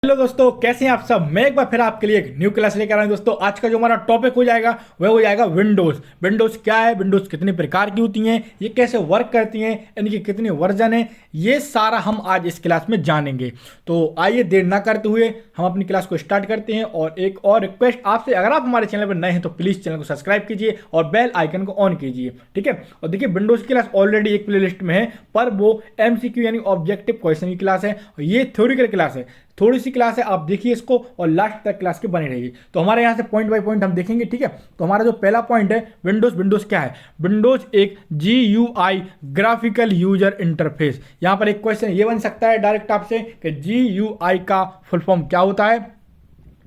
Hello दोस्तों, कैसे हैं आप सब। मैं एक बार फिर आपके लिए एक न्यू क्लास लेकर आया हूं। दोस्तों आज का जो हमारा टॉपिक हो जाएगा वह हो जाएगा विंडोज़ क्या है, विंडोज़ कितने प्रकार की होती हैं, ये कैसे वर्क करती हैं, इनकी कितनी वर्जन है, ये सारा हम आज इस क्लास में जानेंगे। तो आइए देर ना करते हुए हम अपनी क्लास को स्टार्ट करते हैं। और एक और रिक्वेस्ट आपसे, अगर आप हमारे चैनल पर नए हैं तो प्लीज़ चैनल को सब्सक्राइब कीजिए और बेल आइकन को ऑन कीजिए, ठीक है। और देखिए विंडोज़ की क्लास ऑलरेडी एक प्लेलिस्ट में है, पर वो MCQ यानी ऑब्जेक्टिव क्वेश्चन की क्लास है और ये थ्योरिकल क्लास है, थोड़ी सी क्लास है। आप देखिए इसको और लास्ट तक क्लास की बनी रहेगी। तो हमारे यहाँ से पॉइंट बाय पॉइंट हम देखेंगे, ठीक है। तो हमारा जो पहला पॉइंट है विंडोज़ क्या है। विंडोज़ एक GUI ग्राफिकल यूजर इंटरफेस। यहाँ पर एक क्वेश्चन ये बन सकता है डायरेक्ट आपसे कि GUI का फुल फॉर्म क्या होता है।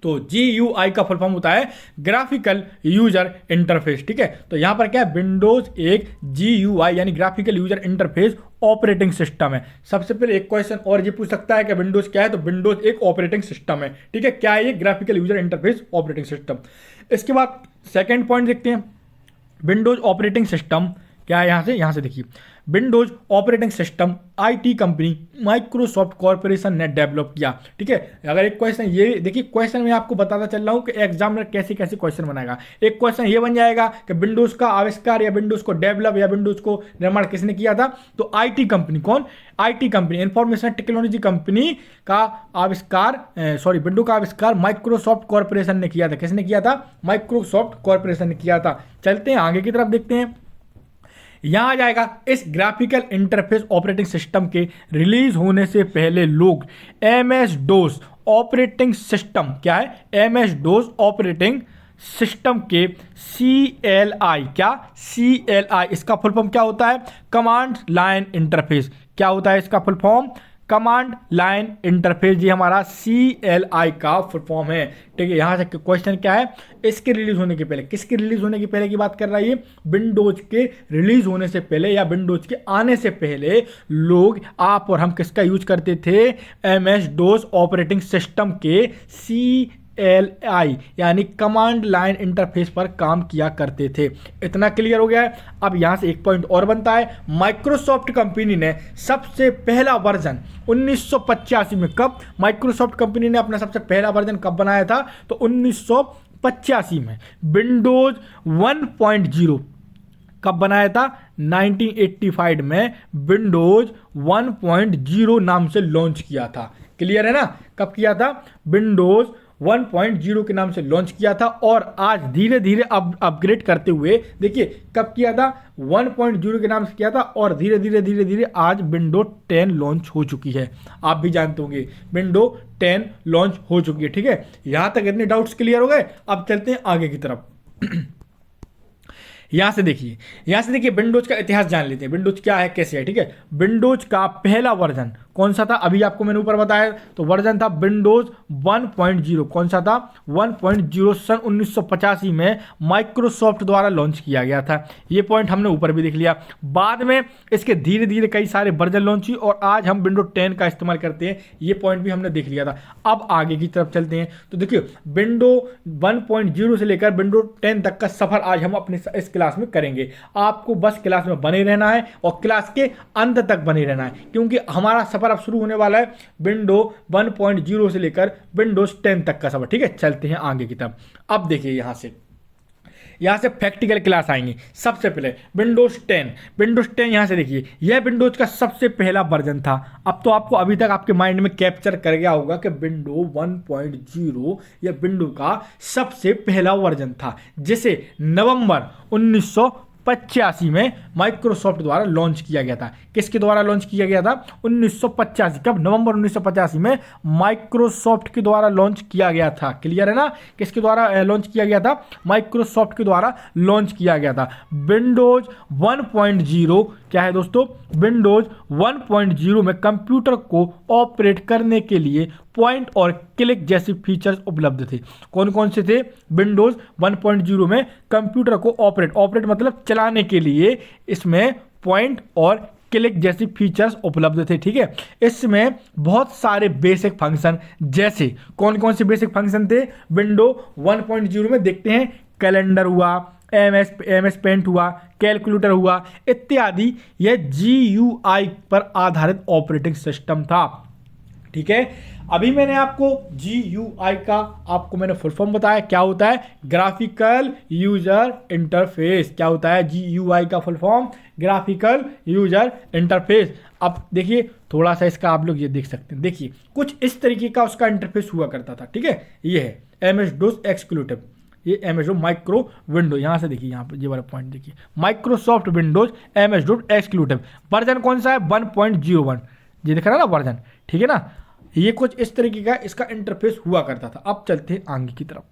तो GUI का फुल फॉर्म होता है ग्राफिकल यूजर इंटरफेस, ठीक है। तो यहां पर क्या है, विंडोज एक GUI यानी graphical user interface operating system है। सबसे पहले एक क्वेश्चन और ये पूछ सकता है कि विंडोज क्या है, तो विंडोज एक ऑपरेटिंग सिस्टम है, ठीक है। क्या है ये, graphical user interface operating system. इसके बाद सेकेंड पॉइंट देखते हैं, विंडोज ऑपरेटिंग सिस्टम क्या है। यहां से देखिए, Windows operating system IT company Microsoft corporation ने डेवलप किया, ठीक है। अगर एक क्वेश्चन ये देखिए, क्वेश्चन में आपको बताता चल रहा हूं कि एग्जामिनर कैसे कैसे क्वेश्चन बनाएगा। एक क्वेश्चन ये बन जाएगा कि विंडोज का आविष्कार या विंडोज को डेवलप या विंडोज को निर्माण किसने किया था। तो IT कंपनी, कौन, IT company information technology company का आविष्कार, विंडो का आविष्कार माइक्रोसॉफ्ट कॉर्पोरेशन ने किया था। किसने किया था, माइक्रोसॉफ्ट कॉर्पोरेशन ने किया था। चलते हैं आगे की तरफ, देखते हैं। यहां आ जाएगा, इस ग्राफिकल इंटरफेस ऑपरेटिंग सिस्टम के रिलीज होने से पहले लोग MS DOS ऑपरेटिंग सिस्टम, क्या है, MS DOS ऑपरेटिंग सिस्टम के CLI, क्या, CLI इसका फुल फॉर्म क्या होता है, कमांड लाइन इंटरफेस। क्या होता है इसका full form, command line interface. ये हमारा CLI का फुल फॉर्म है, ठीक है। यहां से क्वेश्चन क्या है, इसके रिलीज होने के पहले, किसके रिलीज होने के पहले की बात कर रहा है ये, विंडोज के रिलीज होने से पहले या विंडोज के आने से पहले लोग, आप और हम किसका यूज करते थे, MS DOS ऑपरेटिंग सिस्टम के CLI यानी कमांड लाइन इंटरफेस पर काम किया करते थे। इतना क्लियर हो गया है। अब यहां से एक पॉइंट और बनता है, माइक्रोसॉफ्ट कंपनी ने सबसे पहला वर्जन 1985 में, कब, माइक्रोसॉफ्ट कंपनी ने अपना सबसे पहला वर्जन कब बनाया था, तो 1985 में। विंडोज 1.0 कब बनाया था, 1985 में विंडोज 1.0 नाम से लॉन्च किया था। क्लियर है ना, कब किया था, विंडोज 1.0 के नाम से लॉन्च किया था। और आज धीरे धीरे अपग्रेड करते हुए, देखिए कब किया था, 1.0 के नाम से किया था और धीरे धीरे आज विंडो 10 लॉन्च हो चुकी है। आप भी जानते होंगे विंडो 10 लॉन्च हो चुकी है, ठीक है। यहां तक इतने डाउट्स क्लियर हो गए। अब चलते हैं आगे की तरफ। यहां से देखिए विंडोज का इतिहास जान लेते हैं, विंडोज क्या है, कैसे है, ठीक है। विंडोज का पहला वर्जन कौन सा था, अभी आपको मैंने ऊपर बताया, तो वर्जन था विंडोज 1.0। कौन सा था, 1.0, सन 1985 में माइक्रोसॉफ्ट द्वारा लॉन्च किया गया था। ये पॉइंट हमने ऊपर भी देख लिया। बाद में इसके धीरे धीरे कई सारे वर्जन लॉन्च हुए और आज हम विंडो 10 का इस्तेमाल करते हैं। ये पॉइंट भी हमने देख लिया था। अब आगे की तरफ चलते हैं। तो देखिए विंडो 1.0 से लेकर विंडो 10 तक का सफर आज हम अपने इस क्लास में करेंगे। आपको बस क्लास में बने रहना है और क्लास के अंत तक बने रहना है, क्योंकि हमारा सफर अब शुरू होने वाला है विंडो 1.0 से लेकर विंडोज 10 तक का सफर, ठीक है। चलते हैं आगे की तरफ। अब देखिए यहां से प्रैक्टिकल क्लास आएंगी। सबसे पहले विंडोज 10 यहां से देखिए, यह विंडोज का सबसे पहला वर्जन था। अब तो आपको अभी तक आपके माइंड में कैप्चर कर गया होगा कि विंडो 1.0 यह विंडो का सबसे पहला वर्जन था, जिसे नवंबर 1985 में माइक्रोसॉफ्ट द्वारा लॉन्च किया गया था। किसके द्वारा लॉन्च किया गया था, 1985, कब, नवंबर 1985 में माइक्रोसॉफ्ट के द्वारा लॉन्च किया गया था। क्लियर है ना, किसके द्वारा लॉन्च किया गया था, माइक्रोसॉफ्ट के द्वारा लॉन्च किया गया था। विंडोज 1.0 क्या है दोस्तों, विंडोज 1.0 में कंप्यूटर को ऑपरेट करने के लिए पॉइंट और क्लिक जैसी फीचर्स उपलब्ध थे। कौन कौन से थे, विंडोज 1.0 में कंप्यूटर को ऑपरेट मतलब चलाने के लिए इसमें पॉइंट और क्लिक जैसी फीचर्स उपलब्ध थे, ठीक है। इसमें बहुत सारे बेसिक फंक्शन, जैसे कौन कौन से बेसिक फंक्शन थे विंडो 1.0 में, देखते हैं। कैलेंडर हुआ, MS पेंट हुआ, कैलकुलेटर हुआ इत्यादि। यह GUI पर आधारित ऑपरेटिंग सिस्टम था, ठीक है। अभी मैंने आपको GUI का आपको मैंने फुल फॉर्म बताया, क्या होता है, ग्राफिकल यूजर इंटरफेस। क्या होता है GUI का full form, graphical user interface. अब देखिए थोड़ा सा इसका आप लोग ये देख सकते हैं, देखिए कुछ इस तरीके का उसका इंटरफेस हुआ करता था, ठीक है। ये है MS-DOS एक्सक्लूटिव, ये MS-DOS माइक्रो विंडो, यहाँ से देखिए, यहाँ पर ये वाला पॉइंट देखिए, Microsoft Windows MS-DOS executive. Version कौन सा है, 1.01, ये दिख रहा है ना वर्जन, ठीक है ना। ये कुछ इस तरीके का इसका इंटरफेस हुआ करता था। अब चलते हैं आगे की तरफ,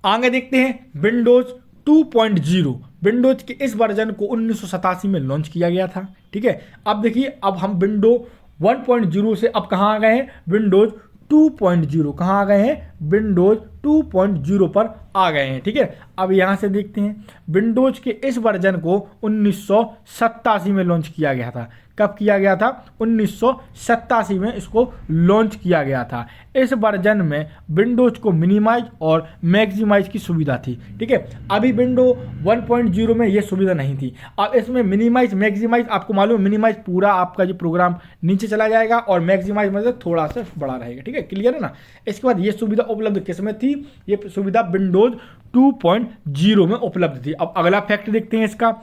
आगे देखते हैं विंडोज 2.0। विंडोज के इस वर्जन को 1987 में लॉन्च किया गया था, ठीक है। अब देखिए अब हम विंडो 1.0 से अब कहाँ आ गए हैं, विंडोज 2.0, कहाँ आ गए हैं, विंडोज 2.0 पर आ गए हैं, ठीक है। अब यहाँ से देखते हैं विंडोज के इस वर्जन को 1987 में लॉन्च किया गया था। कब किया गया था, 1987 में इसको लॉन्च किया गया था। इस वर्जन में विंडोज को मिनिमाइज और मैक्सिमाइज की सुविधा थी, ठीक है। अभी विंडो 1.0 में ये सुविधा नहीं थी। अब इसमें मिनिमाइज मैक्सिमाइज, आपको मालूम, मिनिमाइज पूरा आपका जो प्रोग्राम नीचे चला जाएगा और मैक्सिमाइज मतलब थोड़ा सा बड़ा रहेगा, ठीक है, क्लियर है ना। इसके बाद ये सुविधा उपलब्ध किस में थी, ये सुविधा विंडोज 2.0 में उपलब्ध थी। अब अगला फैक्ट देखते हैं इसका,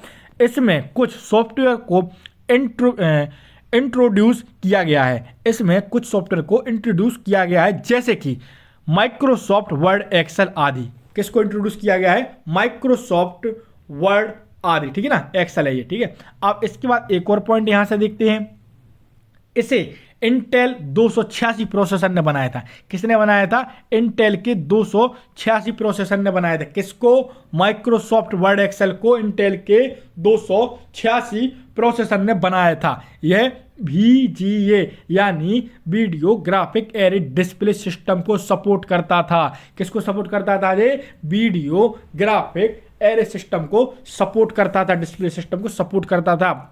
इसमें कुछ सॉफ्टवेयर को इंट्रोड्यूस किया गया है, इसमें कुछ सॉफ्टवेयर को इंट्रोड्यूस किया गया है, जैसे कि माइक्रोसॉफ्ट वर्ड, एक्सेल आदि। किसको इंट्रोड्यूस किया गया है, माइक्रोसॉफ्ट वर्ड आदि, ठीक है ना, एक्सेल है ये, ठीक है। अब इसके बाद एक और पॉइंट यहां से देखते हैं, इसे इंटेल 286 प्रोसेसर ने बनाया था। किसने बनाया था, इंटेल के 286 प्रोसेसर ने बनाया था। किसको, माइक्रोसॉफ्ट वर्ड एक्सेल को इंटेल के 286 प्रोसेसर ने बनाया था। यह VGA यानी video graphic array display system को सपोर्ट करता था। किसको सपोर्ट करता था, ये वीडियो ग्राफिक एरे सिस्टम को सपोर्ट करता था, डिस्प्ले सिस्टम को सपोर्ट करता था।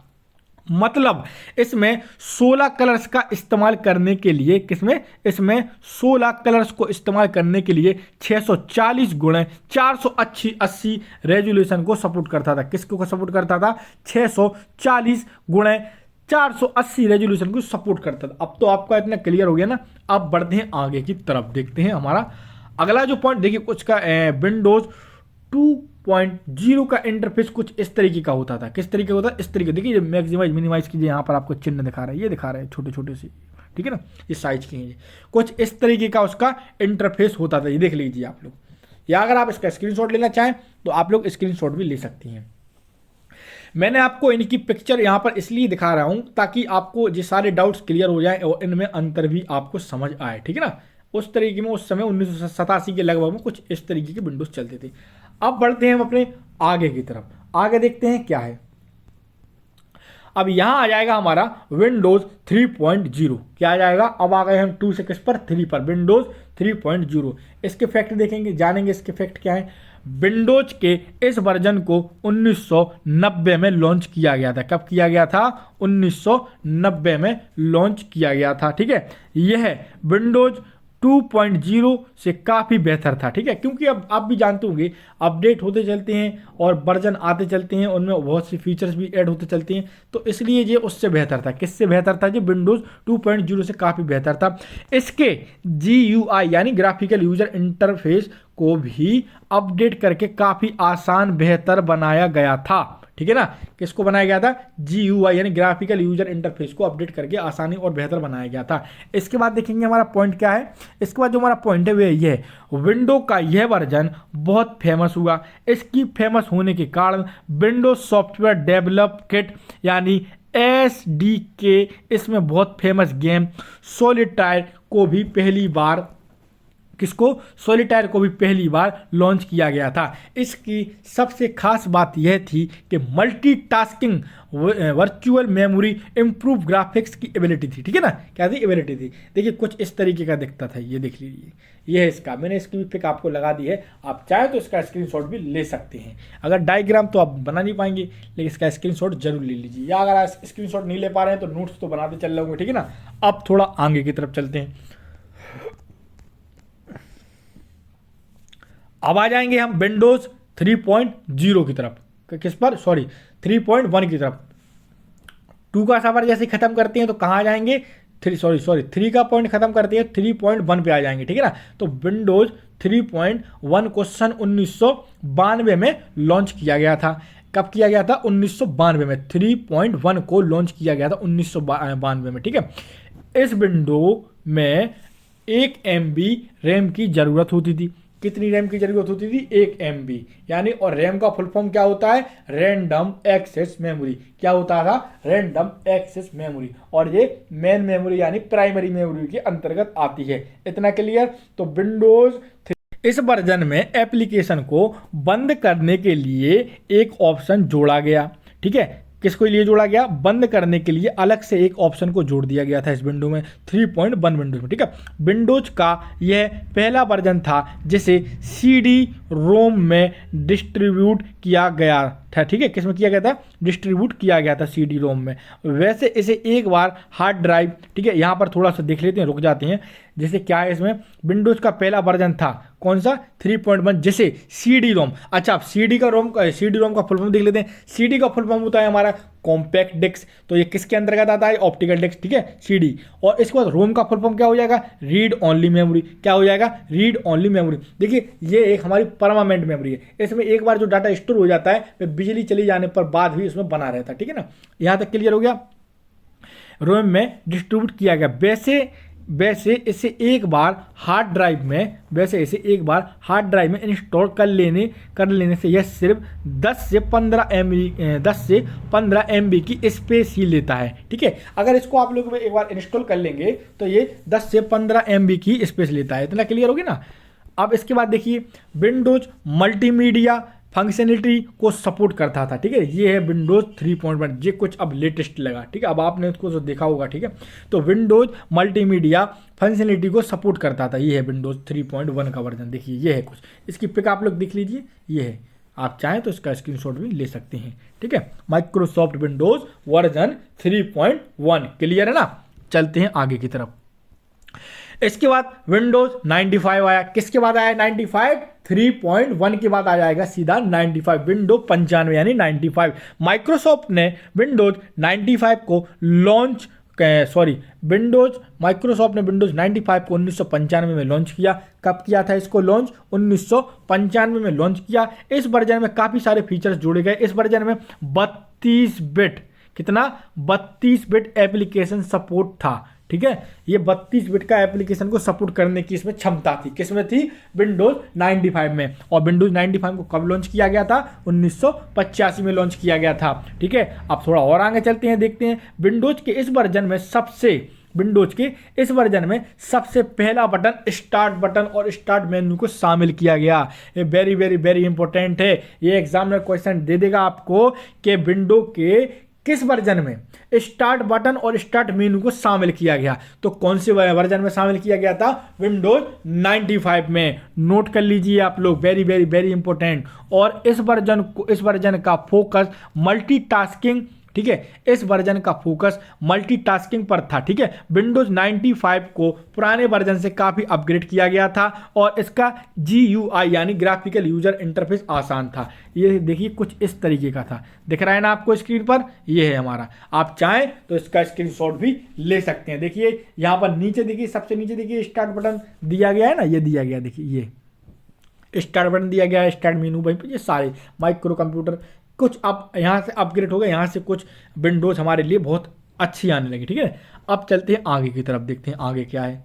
मतलब इसमें 16 कलर्स का इस्तेमाल करने के लिए, किसमें, इसमें 16 कलर्स को इस्तेमाल करने के लिए 640 गुणे 480 रेजोल्यूशन को सपोर्ट करता था। किसको सपोर्ट करता था, 640 गुणे 480 रेजोल्यूशन को सपोर्ट करता था। अब तो आपका इतना क्लियर हो गया ना। अब बढ़ते हैं आगे की तरफ, देखते हैं हमारा अगला जो पॉइंट, देखिए कुछ का विंडोज 2.0 का इंटरफेस कुछ इस तरीके का होता था। किस तरीके का होता है, इस तरीके, देखिए मैक्सिमाइज मिनिमाइज कीजिए, यहाँ पर आपको चिन्ह दिखा रहा है, ये दिखा रहा है छोटे छोटे से, ठीक है ना, इस साइज की है। कुछ इस तरीके का उसका इंटरफेस होता था, ये देख लीजिए आप लोग। या अगर आप इसका स्क्रीनशॉट लेना चाहें तो आप लोग स्क्रीनशॉट भी ले सकती हैं। मैंने आपको इनकी पिक्चर यहाँ पर इसलिए दिखा रहा हूँ ताकि आपको ये सारे डाउट्स क्लियर हो जाएं और इनमें अंतर भी आपको समझ आए, ठीक है ना। उस तरीके में उस समय 1987 के लगभग में कुछ इस तरीके के विंडोज चलते थे। अब बढ़ते हैं हम अपने आगे की तरफ, आगे देखते हैं क्या है। अब यहां आ जाएगा हमारा विंडोज 3.0। क्या आ जाएगा, अब आ गए हम 2 से किस पर, 3 पर, विंडोज 3.0। इसके फैक्ट देखेंगे, जानेंगे इसके फैक्ट क्या है। विंडोज के इस वर्जन को 1990 में लॉन्च किया गया था। कब किया गया था, 1990 में लॉन्च किया गया था, ठीक है। यह विंडोज 2.0 से काफ़ी बेहतर था, ठीक है, क्योंकि अब आप भी जानते होंगे अपडेट होते चलते हैं और वर्जन आते चलते हैं, उनमें बहुत सी फीचर्स भी ऐड होते चलते हैं, तो इसलिए ये उससे बेहतर था। किससे बेहतर था, जो विंडोज़ 2.0 से काफ़ी बेहतर था। इसके GUI यानी ग्राफिकल यूजर इंटरफेस को भी अपडेट करके काफ़ी आसान बेहतर बनाया गया था, ठीक है ना। किसको बनाया गया था, GUI यानी ग्राफिकल यूजर इंटरफेस को अपडेट करके आसानी और बेहतर बनाया गया था। इसके बाद देखेंगे हमारा पॉइंट क्या है। इसके बाद जो हमारा पॉइंट है वह ये है, विंडो का यह वर्जन बहुत फेमस हुआ। इसकी फेमस होने के कारण विंडोज सॉफ्टवेयर डेवलप किट यानी SDK, इसमें बहुत फेमस गेम सॉलिटायर को भी पहली बार, किसको, सॉलिटायर को भी पहली बार लॉन्च किया गया था। इसकी सबसे खास बात यह थी कि multitasking, virtual memory, improve graphics की एबिलिटी थी, ठीक है ना। क्या थी, एबिलिटी थी। देखिए कुछ इस तरीके का दिखता था, ये देख लीजिए, ये है इसका, मैंने इसकी भी पिक आपको लगा दी है, आप चाहे तो इसका स्क्रीनशॉट भी ले सकते हैं। अगर डायग्राम तो आप बना नहीं पाएंगे, लेकिन इसका स्क्रीनशॉट जरूर ले लीजिए, या अगर आप स्क्रीनशॉट नहीं ले पा रहे हैं तो नोट्स तो बनाते चल रहे होंगे, ठीक है ना। अब थोड़ा आगे की तरफ चलते हैं। अब आ जाएंगे हम विंडोज 3.0 की तरफ, किस पर, सॉरी 3.1 की तरफ। 2 का सफर जैसे खत्म करते हैं तो कहाँ आ जाएंगे, थ्री का पॉइंट खत्म करते हैं 3.1 पे आ जाएंगे, ठीक है ना। तो विंडोज 3.1 को सन 1992 में लॉन्च किया गया था। कब किया गया था? 1992 में 3.1 को लॉन्च किया गया था 1992 में, ठीक है। इस विंडो में 1 MB रैम की ज़रूरत होती थी। कितनी रैम की जरूरत होती थी? 1 MB, यानी। और रैम का फुल फॉर्म क्या होता है? Random access memory. क्या होता था? Random access memory. और ये मेन मेमोरी यानी प्राइमरी मेमोरी के अंतर्गत आती है। इतना क्लियर? तो विंडोज इस वर्जन में एप्लीकेशन को बंद करने के लिए एक ऑप्शन जोड़ा गया, ठीक है। किसको लिए जोड़ा गया? बंद करने के लिए अलग से एक ऑप्शन को जोड़ दिया गया था इस विंडो में, 3.1 विंडोज में, ठीक है। विंडोज का यह पहला वर्जन था जिसे CD रोम में डिस्ट्रीब्यूट किया गया था, ठीक है। किसमें किया गया था? डिस्ट्रीब्यूट किया गया था CD रोम में। वैसे इसे एक बार हार्ड ड्राइव, ठीक है, यहाँ पर थोड़ा सा देख लेते हैं, रुक जाते हैं। जैसे क्या है इसमें? विंडोज का पहला वर्जन था कौन सा? 3.1, जैसे CD रोम। अच्छा, CD रोम का फुल फॉर्म देख लेते हैं। CD का फुल फॉर्म होता है हमारा कॉम्पैक्ट डिस्क। तो ये किसके अंतर्गत आता है? ऑप्टिकल डिस्क, ठीक है, CD। और इसके बाद रोम का फुल फॉर्म क्या हो जाएगा? Read only memory. क्या हो जाएगा? Read only memory. देखिए, ये एक हमारी परमानेंट मेमोरी है। इसमें एक बार जो डाटा स्टोर हो जाता है वह बिजली चली जाने पर बाद भी उसमें बना रहता है, ठीक है ना। यहाँ तक क्लियर हो गया? रोम में डिस्ट्रीब्यूट किया गया। वैसे इसे एक बार हार्ड ड्राइव में इंस्टॉल कर लेने से यह सिर्फ 10 से 15 MB की स्पेस ही लेता है, ठीक है। अगर इसको आप लोग एक बार इंस्टॉल कर लेंगे तो ये 10 से 15 MB की स्पेस लेता है। इतना क्लियर हो गया ना। अब इसके बाद देखिए, विंडोज मल्टीमीडिया फंक्शनलिटी को सपोर्ट करता था, ठीक है। ये है विंडोज 3.1, ये कुछ अब लेटेस्ट लगा, ठीक है। अब आपने उसको तो देखा होगा, ठीक है। तो विंडोज मल्टीमीडिया फंक्शनलिटी को सपोर्ट करता था। ये है विंडोज 3.1 का वर्जन। देखिए, ये है कुछ, इसकी पिक आप लोग देख लीजिए, ये है। आप चाहें तो इसका स्क्रीनशॉट भी ले सकते हैं, ठीक है। माइक्रोसॉफ्ट विंडोज वर्जन 3.1 क्लियर है ना। चलते हैं आगे की तरफ। इसके बाद विंडोज 95 आया। किसके बाद आया? 95 3.1 के बाद आ जाएगा सीधा 95, विंडो 95 यानी 95। माइक्रोसॉफ्ट ने विंडोज 95 को लॉन्च माइक्रोसॉफ्ट ने विंडोज 95 को 1995 में लॉन्च किया। कब किया था इसको लॉन्च? 1995 में लॉन्च किया। इस वर्जन में काफ़ी सारे फीचर्स जोड़े गए। इस वर्जन में 32 बिट, कितना? 32 बिट एप्लीकेशन सपोर्ट था, ठीक है। ये 32 बिट का एप्लीकेशन को सपोर्ट करने की इसमें क्षमता थी। किसमें थी? विंडोज 95 में। और विंडोज 95 को कब लॉन्च किया गया था? 1985 में लॉन्च किया गया था, ठीक है। अब थोड़ा और आगे चलते हैं, देखते हैं। विंडोज के इस वर्जन में सबसे पहला बटन स्टार्ट बटन और स्टार्ट मेन्यू को शामिल किया गया। ये वेरी वेरी वेरी इंपॉर्टेंट है। ये एग्जामिनर क्वेश्चन दे देगा आपको कि विंडो के किस वर्जन में स्टार्ट बटन और स्टार्ट मेनू को शामिल किया गया। तो कौन से वर्जन में शामिल किया गया था? विंडोज 95 में। नोट कर लीजिए आप लोग, वेरी वेरी वेरी इंपॉर्टेंट। और इस वर्जन का फोकस मल्टीटास्किंग, ठीक है, इस वर्जन का फोकस मल्टीटास्किंग पर था, ठीक है। विंडोज 95 को पुराने वर्जन से काफ़ी अपग्रेड किया गया था और इसका GUI यानी ग्राफिकल यूजर इंटरफेस आसान था। ये देखिए कुछ इस तरीके का था, दिख रहा है ना आपको स्क्रीन पर? ये है हमारा। आप चाहें तो इसका स्क्रीनशॉट भी ले सकते हैं। देखिए यहाँ पर नीचे देखिए, सबसे नीचे देखिए स्टार्ट बटन दिया गया है ना, ये दिया गया, देखिए ये स्टार्ट बटन दिया गया है, स्टार्ट मेनू, वहीं पर ये सारे माइक्रो कंप्यूटर कुछ अब यहाँ से अपग्रेड हो गए। यहाँ से कुछ विंडोज हमारे लिए बहुत अच्छी आने लगी, ठीक है। अब चलते हैं आगे की तरफ, देखते हैं आगे क्या है।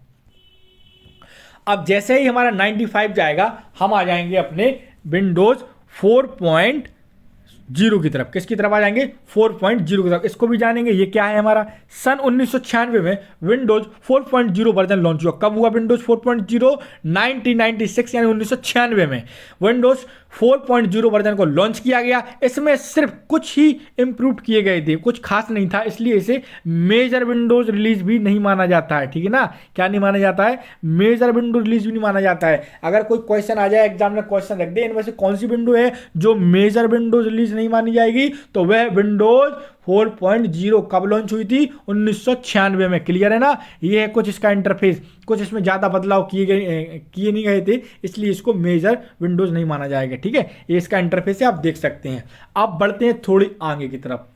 अब जैसे ही हमारा 95 जाएगा, हम आ जाएंगे अपने विंडोज 4.0 की तरफ। किसकी तरफ आ जाएंगे? 4.0 की तरफ। इसको भी जानेंगे, ये क्या है हमारा? सन 1996 में विंडोज 4.0 वर्जन लॉन्च हुआ। कब हुआ विंडोज 4.0? 1996 यानी 1996 में विंडोज 4.0 वर्जन को लॉन्च किया गया। इसमें सिर्फ कुछ ही इंप्रूव किए गए थे, कुछ खास नहीं था, इसलिए इसे मेजर विंडोज रिलीज भी नहीं माना जाता है, ठीक है ना। क्या नहीं माना जाता है? मेजर विंडोज रिलीज भी नहीं माना जाता है। अगर कोई क्वेश्चन आ जाए, एग्जाम में क्वेश्चन रख दे इनमें से कौन सी विंडो है जो मेजर विंडोज रिलीज नहीं मानी जाएगी, तो वह विंडोज 4.0 कब लॉन्च हुई थी? 1996 में। क्लियर है ना। ये है कुछ इसका इंटरफेस, कुछ इसमें ज़्यादा बदलाव किए नहीं गए थे, इसलिए इसको मेजर विंडोज़ नहीं माना जाएगा, ठीक है। ये इसका इंटरफेस है, आप देख सकते हैं। अब बढ़ते हैं थोड़ी आगे की तरफ।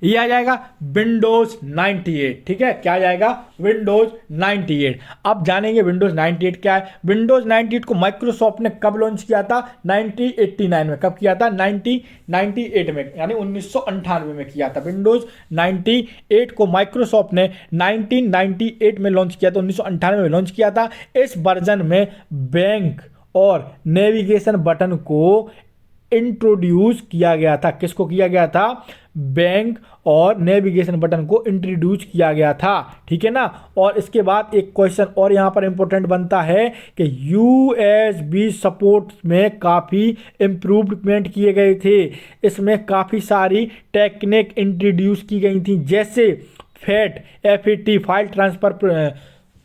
ये आ जाएगा विंडोज 98। ठीक है, क्या आ जाएगा? विंडोज 98। अब जानेंगे विंडोज 98 क्या है। विंडोज 98 को माइक्रोसॉफ्ट ने कब लॉन्च किया था? 1989 में। कब किया था? 1998 में, यानी 1998 में किया था। विंडोज 98 को माइक्रोसॉफ्ट ने 1998 में लॉन्च किया था, 1998 में लॉन्च किया था। इस वर्जन में बैंक और नेविगेशन बटन को इंट्रोड्यूस किया गया था। किसको किया गया था? बैंक और नेविगेशन बटन को इंट्रोड्यूस किया गया था। ठीक है ना। और इसके बाद एक क्वेश्चन और यहां पर इंपॉर्टेंट बनता है कि यूएसबी सपोर्ट में काफ़ी इम्प्रूवमेंट किए गए थे। इसमें काफ़ी सारी टेक्निक इंट्रोड्यूस की गई थी, जैसे FAT file transfer,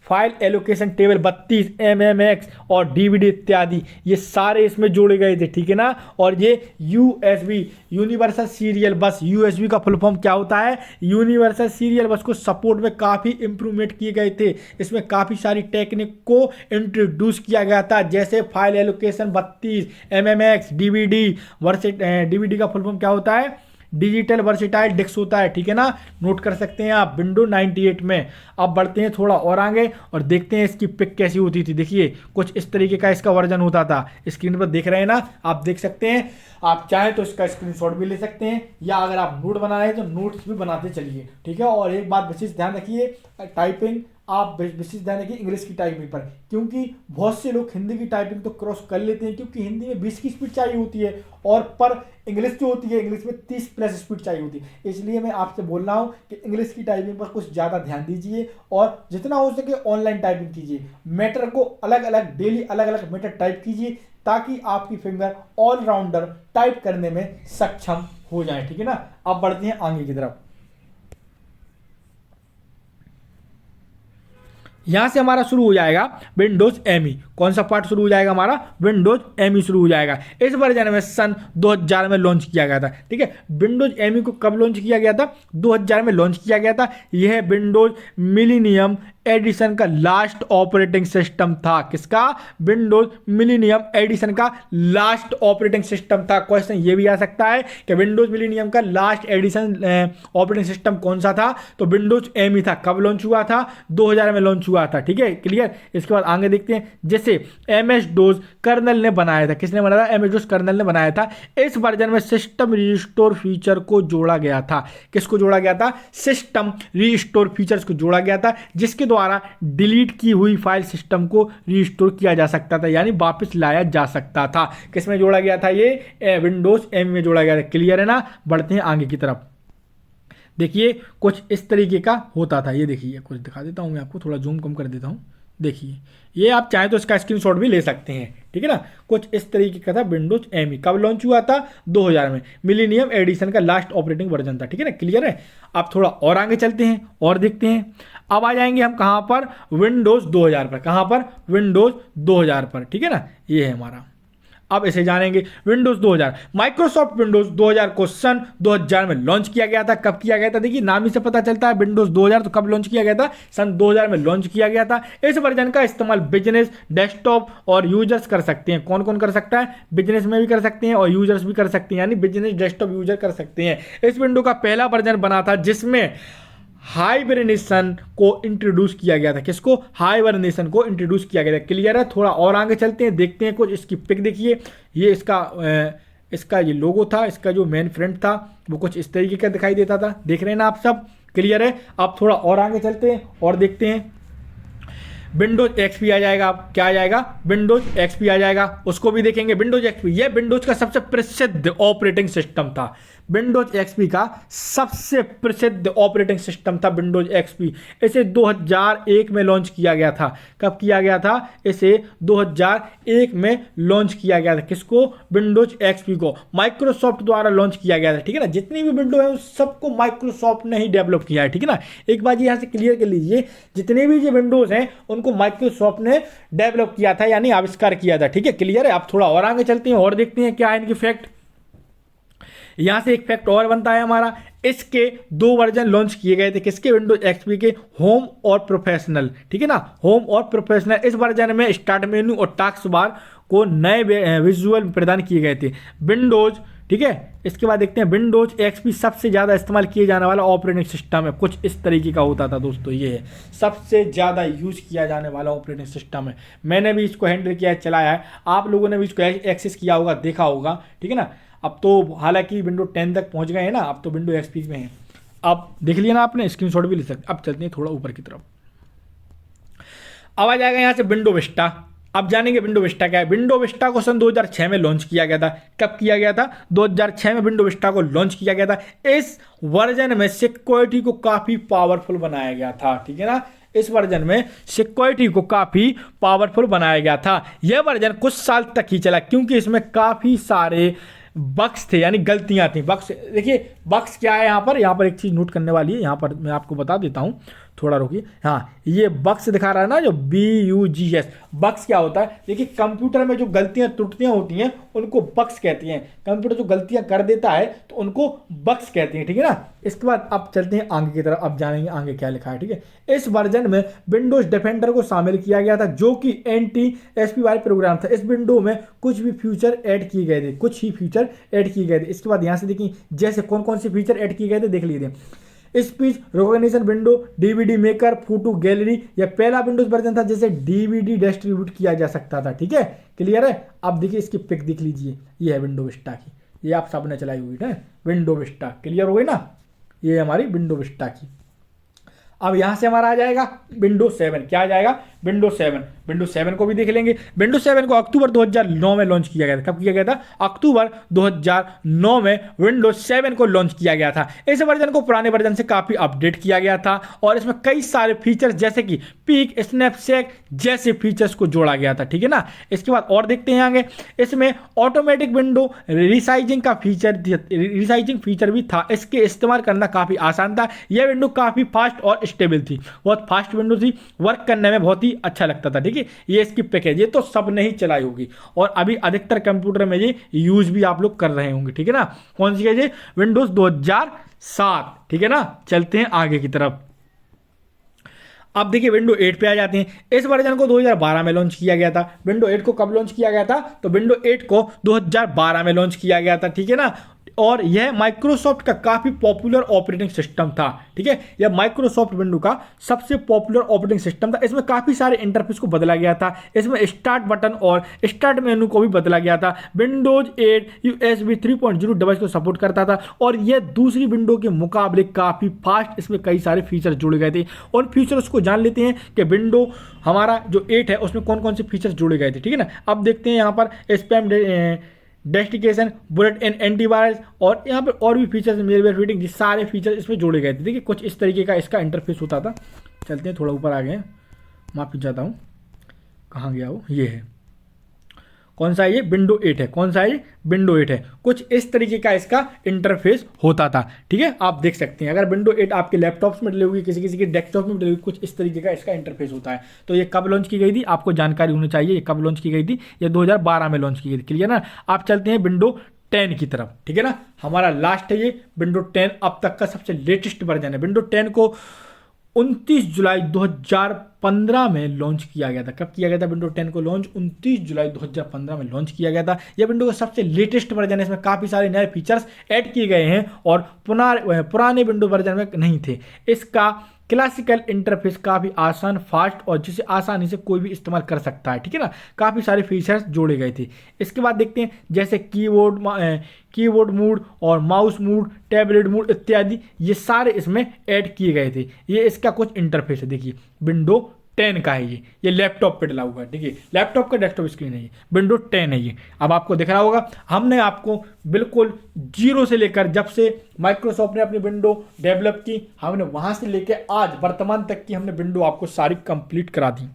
file allocation table 32, MMX और DVD इत्यादि, ये सारे इसमें जोड़े गए थे। ठीक है ना। और ये USB यूनिवर्सल सीरियल बस, USB का फुल फॉर्म क्या होता है? यूनिवर्सल सीरियल बस को सपोर्ट में काफ़ी इंप्रूवमेंट किए गए थे। इसमें काफ़ी सारी टेक्निक को इंट्रोड्यूस किया गया था, जैसे फाइल एलोकेशन 32, MMX, DVD का फुल फॉर्म क्या होता है? डिजिटल वर्सेटाइल डिस्क होता है। ठीक है ना, नोट कर सकते हैं आप विंडो 98 में। अब बढ़ते हैं थोड़ा और आगे और देखते हैं इसकी पिक कैसी होती थी। देखिए कुछ इस तरीके का इसका वर्जन होता था। स्क्रीन पर देख रहे हैं ना, आप देख सकते हैं। आप चाहें तो इसका स्क्रीनशॉट भी ले सकते हैं, या अगर आप नोट बना रहे हैं तो नोट्स भी बनाते चलिए। ठीक है। और एक बात विशेष ध्यान रखिए, टाइपिंग आप विशेष ध्यान रखिए इंग्लिश की टाइपिंग पर, क्योंकि बहुत से लोग हिंदी की टाइपिंग तो क्रॉस कर लेते हैं, क्योंकि हिंदी में 20 की स्पीड चाहिए होती है, और पर इंग्लिश जो होती है, इंग्लिश में 30 प्लस स्पीड चाहिए होती है। इसलिए मैं आपसे बोल रहा हूँ कि इंग्लिश की टाइपिंग पर कुछ ज़्यादा ध्यान दीजिए, और जितना हो सके ऑनलाइन टाइपिंग कीजिए। मैटर को अलग अलग, डेली अलग अलग मैटर टाइप कीजिए, ताकि आपकी फिंगर ऑलराउंडर टाइप करने में सक्षम हो जाए। ठीक है ना। अब बढ़ते हैं आगे की तरफ। यहां से हमारा शुरू हो जाएगा विंडोज ME। कौन सा पार्ट शुरू हो जाएगा? हमारा विंडोज ME शुरू हो जाएगा। इस वर्जन में सन 2000 में लॉन्च किया गया था। ठीक है। विंडोज ME को कब लॉन्च किया गया था? 2000 में लॉन्च किया गया था। यह विंडोज मिलीनियम एडिशन का लास्ट ऑपरेटिंग सिस्टम था। किसका? विंडोज मिलीनियम एडिशन का लास्ट ऑपरेटिंग सिस्टम था। क्वेश्चन ये भी आ सकता है कि विंडोज मिलीनियम का लास्ट एडिशन ऑपरेटिंग सिस्टम कौन सा था? तो विंडोज ME था। कब लॉन्च हुआ था? 2000 में लॉन्च हुआ था। ठीक है, क्लियर। इसके बाद आगे देखते हैं, जैसे MS-DOS कर्नल ने बनाया था। किसने बनाया था? MS-DOS कर्नल ने बनाया था। इस वर्जन में सिस्टम रिस्टोर फीचर को जोड़ा गया था। किसको जोड़ा गया था? सिस्टम रिस्टोर फीचर्स को जोड़ा गया था, जिसके द्वारा डिलीट की हुई फाइल सिस्टम को रिस्टोर किया जा सकता था, यानी वापस लाया जा सकता था। किसमें जोड़ा गया था? ये विंडोज ME में जोड़ा गया था। क्लियर है ना। बढ़ते हैं आगे की तरफ। देखिए कुछ इस तरीके का होता था। ये देखिए कुछ दिखा देता हूं मैं आपको, थोड़ा जूम कम कर देता हूं। देखिए ये आप चाहें तो इसका स्क्रीनशॉट भी ले सकते हैं। ठीक है ना। कुछ इस तरीके का था विंडोज ME। कब लॉन्च हुआ था? 2000 में। मिलीनियम एडिशन का लास्ट ऑपरेटिंग वर्जन था। ठीक है ना, क्लियर है। आप थोड़ा और आगे चलते हैं और देखते हैं। अब आ जाएंगे हम कहां पर? विंडोज 2000 पर। कहां पर? विंडोज 2000 पर। ठीक है ना, ये है हमारा। अब इसे जानेंगे विंडोज 2000। माइक्रोसॉफ्ट विंडोज 2000 को सन 2000 में लॉन्च किया गया था। कब किया गया था? देखिए नाम ही से पता चलता है विंडोज 2000, तो कब लॉन्च किया गया था? सन 2000 में लॉन्च किया गया था। इस वर्जन का इस्तेमाल बिजनेस, डेस्कटॉप और यूजर्स कर सकते हैं। कौन कौन कर सकता है? बिजनेस में भी कर सकते हैं और यूजर्स भी कर सकते हैं, यानी बिजनेस डेस्कटॉप यूजर कर सकते हैं। इस विंडो का पहला वर्जन बना था जिसमें हाइबरनेशन को इंट्रोड्यूस किया गया था। किसको? हाइबरनेशन को इंट्रोड्यूस किया गया था। क्लियर है। थोड़ा और आगे चलते हैं, देखते हैं कुछ इसकी पिक। देखिए ये इसका ये लोगो था, इसका जो मेन फ्रंट था वो कुछ इस तरीके का दिखाई देता था। देख रहे हैं ना आप सब? क्लियर है। अब थोड़ा और आगे चलते हैं और देखते हैं। विंडोज XP आ जाएगा। क्या आ जाएगा? विंडोज XP आ जाएगा, उसको भी देखेंगे। विंडोज XP ये विंडोज का सबसे प्रसिद्ध ऑपरेटिंग सिस्टम था। विंडोज XP का सबसे प्रसिद्ध ऑपरेटिंग सिस्टम था विंडोज XP। इसे 2001 में लॉन्च किया गया था। कब किया गया था? इसे 2001 में लॉन्च किया गया था। किसको? विंडोज XP को माइक्रोसॉफ्ट द्वारा लॉन्च किया गया था। ठीक है ना। जितनी भी विंडो है उस सबको माइक्रोसॉफ्ट ने ही डेवलप किया है। ठीक है ना। एक बात यहाँ से क्लियर कर लीजिए, जितने भी ये विंडोज हैं उनको माइक्रोसॉफ्ट ने डेवलप किया था, यानी आविष्कार किया था। ठीक है, क्लियर है। आप थोड़ा और आगे चलते हैं और देखते हैं क्या है इनके फैक्ट। यहां से एक फैक्ट और बनता है हमारा, इसके 2 वर्जन लॉन्च किए गए थे। किसके? विंडोज XP के, होम और प्रोफेशनल। ठीक है ना, होम और प्रोफेशनल। इस वर्जन में स्टार्ट मेन्यू और टास्क बार को नए विजुअल प्रदान किए गए थे। विंडोज ठीक है। इसके बाद देखते हैं विंडोज एक्सपी सबसे ज़्यादा इस्तेमाल किए जाने वाला ऑपरेटिंग सिस्टम है, कुछ इस तरीके का होता था दोस्तों। ये है सबसे ज़्यादा यूज किया जाने वाला ऑपरेटिंग सिस्टम है। मैंने भी इसको हैंडल किया है, चलाया है, आप लोगों ने भी इसको एक्सेस किया होगा, देखा होगा, ठीक है ना। अब तो हालांकि विंडो 10 तक पहुंच गए हैं ना, अब तो विंडो एक्सपी में है। अब देख लिया ना आपने, स्क्रीनशॉट भी ले सकते। अब चलते हैं थोड़ा ऊपर की तरफ। अब आ जाएगा यहाँ से विंडो विस्टा। अब जानेंगे विंडो विस्टा क्या है। विंडो विस्टा को सन 2006 में लॉन्च किया गया था। कब किया गया था? 2006 में विंडो विस्टा को लॉन्च किया गया था। इस वर्जन में सिक्योरिटी को काफ़ी पावरफुल बनाया गया था, ठीक है ना। इस वर्जन में सिक्योरिटी को काफ़ी पावरफुल बनाया गया था। यह वर्जन कुछ साल तक ही चला क्योंकि इसमें काफ़ी सारे बग्स थे, यानी गलतियां थी। बग्स देखिए, बग्स क्या है यहाँ पर एक चीज़ नोट करने वाली है। यहाँ पर मैं आपको बता देता हूँ, थोड़ा रुकिए। हाँ, ये बग्स दिखा रहा है ना, जो BUGS, बग्स क्या होता है? देखिए, कंप्यूटर में जो गलतियां त्रुटियां होती हैं उनको बग्स कहती हैं। कंप्यूटर जो गलतियां कर देता है तो उनको बग्स कहती हैं, ठीक है ना। इसके बाद अब चलते हैं आगे की तरफ। अब जानेंगे आगे क्या लिखा है, ठीक है। इस वर्जन में विंडोज डिफेंडर को शामिल किया गया था, जो कि एंटी SPY प्रोग्राम था। इस विंडो में कुछ भी फीचर ऐड किए गए थे, कुछ ही फीचर ऐड किए गए थे। इसके बाद यहाँ से देखिए, जैसे कौन कौन से फीचर ऐड किए गए थे, देख लीजिए। Speech recognition window, DVD maker, photo gallery. यह पहला विंडोज वर्जन था जिसे DVD डिस्ट्रीब्यूट किया जा सकता था, ठीक है। क्लियर है? अब देखिए इसकी पिक देख लीजिए, ये है विंडो विस्टा की, ये आप सबने चलाई हुई है विंडो विस्टा। क्लियर हो गई ना, ये हमारी विंडो विस्टा की। अब यहां से हमारा आ जाएगा विंडो 7। क्या आ जाएगा? विंडो 7। विंडो 7 को भी देख लेंगे। विंडो 7 को अक्टूबर 2009 में लॉन्च किया गया था। कब किया गया था? अक्टूबर 2009 में विंडोज 7 को लॉन्च किया गया था। इस वर्जन को पुराने वर्जन से काफी अपडेट किया गया था और इसमें कई सारे फीचर्स जैसे कि पीक, स्नैपशॉट जैसे फीचर्स को जोड़ा गया था, ठीक है ना। इसके बाद और देखते हैं आगे, इसमें ऑटोमेटिक विंडो रिसाइजिंग का रिसाइजिंग फीचर भी था। इसके इस्तेमाल करना काफी आसान था। यह विंडो काफी फास्ट और स्टेबल थी, बहुत फास्ट विंडो थी, वर्क करने में बहुत ही अच्छा लगता था, ठीक है। ये इसकी पैकेज, ये तो सब नहीं चलाई होगी और अभी अधिकतर कंप्यूटर में ये यूज भी आप लोग कर रहे होंगे, ठीक है ना। कौन सी है ये? विंडोज 2007, ठीक है ना। चलते हैं आगे की तरफ। अब देखिए विंडो 8 पे आ जाते हैं। इस वर्जन को 2012 में लॉन्च किया गया था। विंडो 8 को कब लॉन्च किया गया था? तो विंडो 8 को 2012 में लॉन्च किया गया था, ठीक है ना। और यह माइक्रोसॉफ्ट का काफी पॉपुलर ऑपरेटिंग सिस्टम था, ठीक है। यह माइक्रोसॉफ्ट विंडो का सबसे पॉपुलर ऑपरेटिंग सिस्टम था। इसमें काफी सारे इंटरफेस को बदला गया था। इसमें स्टार्ट बटन और स्टार्ट मेनू को भी बदला गया था। विंडोज 8 USB 3.0 डिवाइस को सपोर्ट करता था और यह दूसरी विंडो के मुकाबले काफी फास्ट, इसमें कई सारे फीचर जुड़े गए थे। उन फीचर्स को जान लेते हैं कि विंडो हमारा जो 8 है उसमें कौन कौन से फीचर जुड़े गए थे, ठीक है ना। अब देखते हैं यहाँ पर स्पैम डेस्टिकेशन, बुलेट इन एंटीवायरस और यहाँ पर और भी फीचर्स, मेलवेयर फीडिंग, ये सारे फीचर्स इसमें जोड़े गए थे। देखिए कुछ इस तरीके का इसका इंटरफेस होता था। चलते हैं थोड़ा ऊपर आ गए, माफी चाहता हूँ, कहाँ गया वो, ये है। कौन सा है ये? विंडो 8 है। कौन सा है ये? विंडो 8 है। कुछ इस तरीके का इसका इंटरफेस होता था, ठीक है। आप देख सकते हैं, अगर विंडो 8 आपके लैपटॉप्स में डली होगी, किसी किसी के डेस्कटॉप में डली होगी, कुछ इस तरीके का इसका इंटरफेस होता है। तो ये कब लॉन्च की गई थी आपको जानकारी होनी चाहिए। ये कब लॉन्च की गई थी? ये 2012 में लॉन्च की गई थी। क्लियर ना। आप चलते हैं विंडो 10 की तरफ, ठीक है ना। हमारा लास्ट है ये विंडो 10, अब तक का सबसे लेटेस्ट वर्जन है। विंडो 10 को 29 जुलाई 2015 में लॉन्च किया गया था। कब किया गया था विंडो 10 को लॉन्च? 29 जुलाई 2015 में लॉन्च किया गया था। यह विंडो का सबसे लेटेस्ट वर्जन है। इसमें काफ़ी सारे नए फीचर्स ऐड किए गए हैं और पुराने विंडो वर्जन में नहीं थे। इसका क्लासिकल इंटरफेस काफ़ी आसान, फास्ट और जिसे आसानी से कोई भी इस्तेमाल कर सकता है, ठीक है ना। काफ़ी सारे फीचर्स जोड़े गए थे। इसके बाद देखते हैं जैसे कीबोर्ड मोड और माउस मोड, टैबलेट मोड इत्यादि, ये सारे इसमें ऐड किए गए थे। ये इसका कुछ इंटरफेस है, देखिए विंडो 10 का है ये लैपटॉप पे डला हुआ है, देखिए लैपटॉप का डेस्कटॉप स्क्रीन है, ये विंडो 10 है ये। अब आपको दिख रहा होगा, हमने आपको बिल्कुल जीरो से लेकर, जब से माइक्रोसॉफ्ट ने अपनी विंडो डेवलप की, हमने वहां से लेकर आज वर्तमान तक की हमने विंडो आपको सारी कंप्लीट करा दी।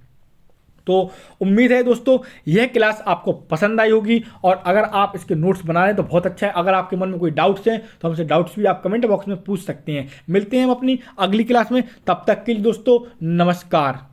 तो उम्मीद है दोस्तों यह क्लास आपको पसंद आई होगी और अगर आप इसके नोट्स बना रहे हैं तो बहुत अच्छा है। अगर आपके मन में कोई डाउट्स हैं तो हमसे डाउट्स भी आप कमेंट बॉक्स में पूछ सकते हैं। मिलते हैं हम अपनी अगली क्लास में, तब तक के लिए दोस्तों नमस्कार।